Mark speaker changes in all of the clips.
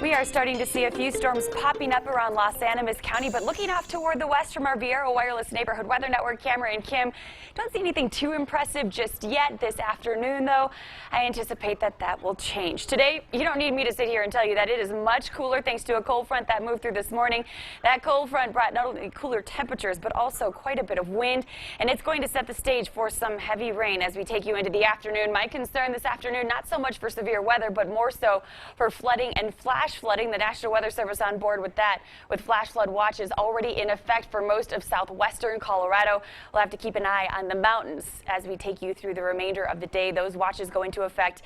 Speaker 1: We are starting to see a few storms popping up around Los Animas County, but looking off toward the west from our Viera Wireless Neighborhood Weather Network, Cameron and Kim, don't see anything too impressive just yet. This afternoon, though, I anticipate that will change. Today, you don't need me to sit here and tell you that it is much cooler thanks to a cold front that moved through this morning. That cold front brought not only cooler temperatures, but also quite a bit of wind, and it's going to set the stage for some heavy rain as we take you into the afternoon. My concern this afternoon, not so much for severe weather, but more so for flooding and flash flooding. The National Weather Service on board with that, with flash flood watches already in effect for most of southwestern Colorado. We'll have to keep an eye on the mountains as we take you through the remainder of the day. Those watches go into effect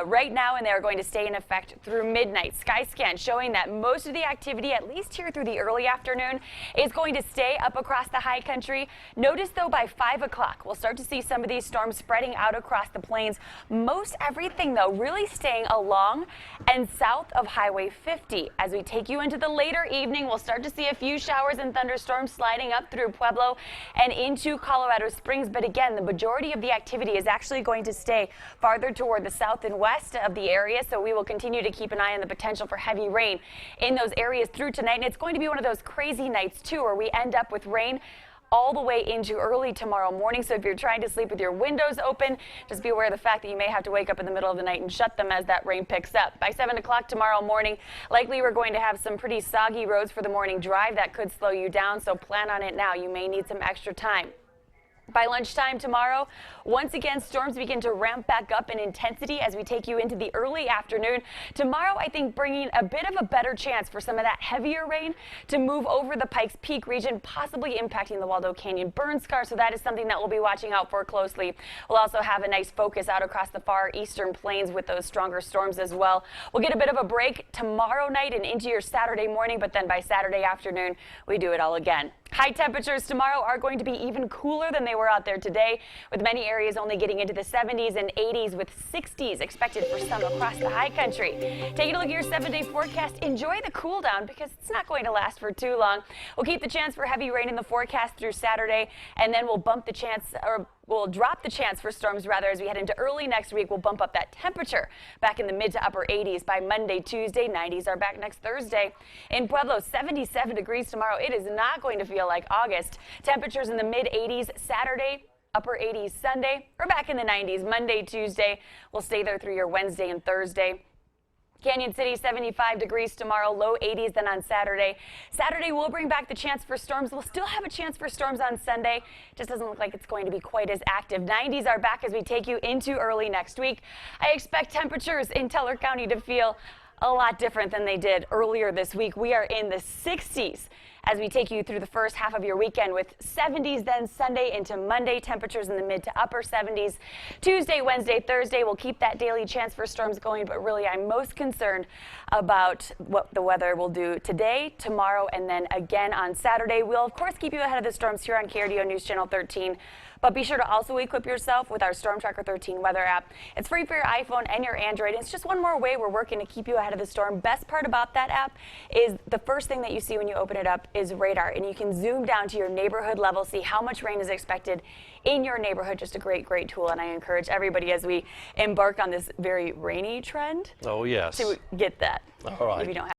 Speaker 1: right now, and they are going to stay in effect through midnight. Skyscan showing that most of the activity, at least here through the early afternoon, is going to stay up across the high country. Notice, though, by 5 o'clock, we'll start to see some of these storms spreading out across the plains. Most everything, though, really staying along and south of Highway 50. As we take you into the later evening, we'll start to see a few showers and thunderstorms sliding up through Pueblo and into Colorado Springs. But again, the majority of the activity is actually going to stay farther toward the south and west of the area. So we will continue to keep an eye on the potential for heavy rain in those areas through tonight. And it's going to be one of those crazy nights, too, where we end up with rain all the way into early tomorrow morning. So if you're trying to sleep with your windows open, just be aware of the fact that you may have to wake up in the middle of the night and shut them as that rain picks up. By 7 o'clock tomorrow morning, likely we're going to have some pretty soggy roads for the morning drive. That could slow you down, so plan on it now. You may need some extra time. By lunchtime tomorrow, once again, storms begin to ramp back up in intensity as we take you into the early afternoon. Tomorrow, I think, bringing a bit of a better chance for some of that heavier rain to move over the Pikes Peak region, possibly impacting the Waldo Canyon burn scar. So that is something that we'll be watching out for closely. We'll also have a nice focus out across the far eastern plains with those stronger storms as well. We'll get a bit of a break tomorrow night and into your Saturday morning, but then by Saturday afternoon, we do it all again. High temperatures tomorrow are going to be even cooler than they were out there today, with many areas only getting into the 70s and 80s, with 60s expected for some across the high country. Taking a look at your 7-day forecast, enjoy the cool down because it's not going to last for too long. We'll keep the chance for heavy rain in the forecast through Saturday, and then we'll drop the chance for storms rather as we head into early next week. We'll bump up that temperature back in the mid to upper 80s by Monday, Tuesday. 90s are back next Thursday. In Pueblo, 77 degrees tomorrow. It is not going to feel like August. Temperatures in the mid 80s Saturday, upper 80s Sunday. We're back in the 90s Monday, Tuesday. We'll stay there through your Wednesday and Thursday. Canyon City, 75 degrees tomorrow, low 80s then on Saturday. Saturday will bring back the chance for storms. We'll still have a chance for storms on Sunday. Just doesn't look like it's going to be quite as active. 90s are back as we take you into early next week. I expect temperatures in Teller County to feel a lot different than they did earlier this week. We are in the 60s as we take you through the first half of your weekend, with 70s then Sunday into Monday. Temperatures in the mid to upper 70s. Tuesday, Wednesday, Thursday will keep that daily chance for storms going, but really I'm most concerned about what the weather will do today, tomorrow, and then again on Saturday. We'll, of course, keep you ahead of the storms here on KRDO News Channel 13. But be sure to also equip yourself with our Storm Tracker 13 weather app. It's free for your iPhone and your Android. It's just one more way we're working to keep you ahead of the storm. Best part about that app is the first thing that you see when you open it up is radar, and you can zoom down to your neighborhood level, see how much rain is expected in your neighborhood. Just a great tool, and I encourage everybody as we embark on this very rainy trend
Speaker 2: to
Speaker 1: get that.
Speaker 2: All right.
Speaker 1: If you don't have